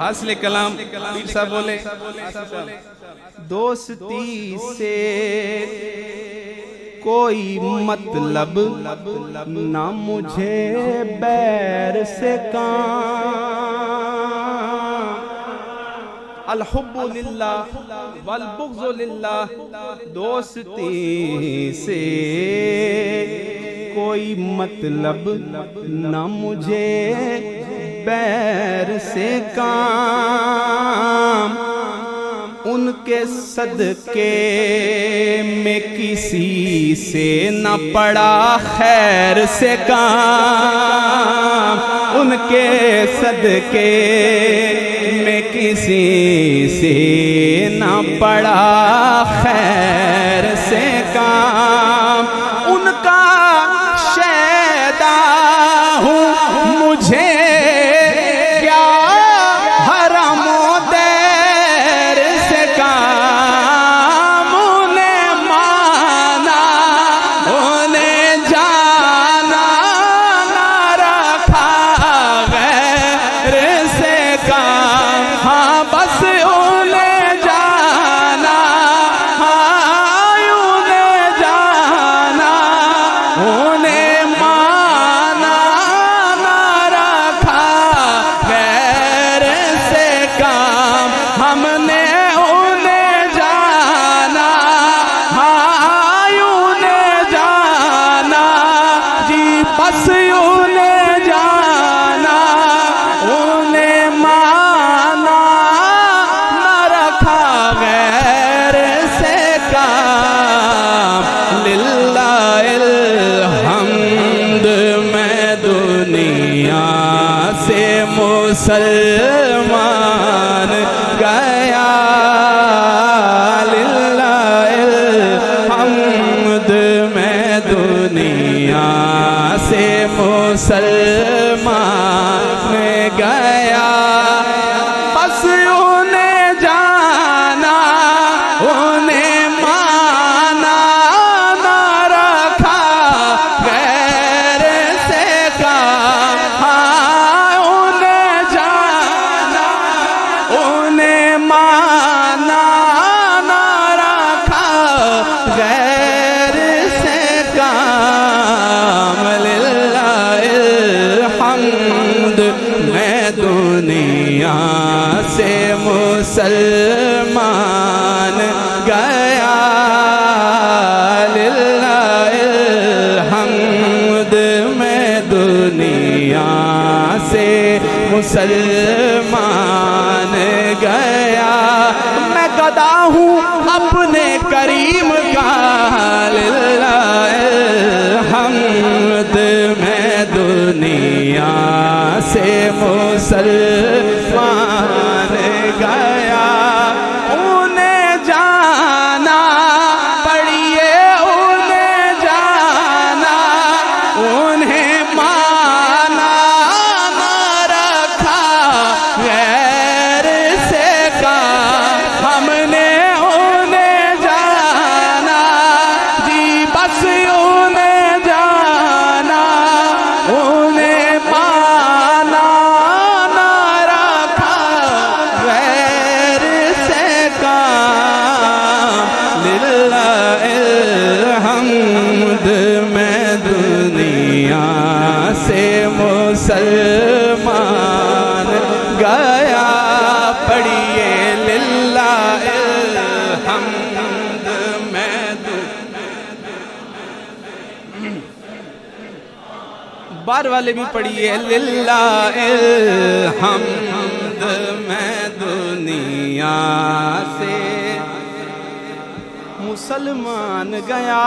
حاصل کلام پیر صاحب بولے دوستی سے کوئی مطلب نہ مجھے بیر سے کام الحب للہ والبغض للہ دوستی سے کوئی مطلب نہ مجھے بیر سے کام ان کے صدقے میں کسی سے نہ پڑا خیر سے کام ان کے صدقے میں کسی سے نہ پڑا خیر سے کام ان کا شیدا ہوں مجھے مسلمان گیا للہ الحمد میں دنیا سے مسلمان گیا بس انہیں جانا انہیں مانا نہ رکھا غیر سے کام دنیا سے مسلمان گیا للہ الحمد میں دنیا سے مسلمان گیا میں گدا ہوں اپنے کریم کا للہ الحمد میں دنیا سے مسلمان گیا انہیں جانا پڑیے انہیں جانا انہیں مانا نہ رکھا غیر سے کام ہم نے انہیں جانا جی بس انہیں جانا انہیں مانا میں دنیا سے مسلمان گیا پڑھیے للہ الحمد میں بار والے بھی پڑھیے للہ الحمد میں دنیا سے مسلمان گیا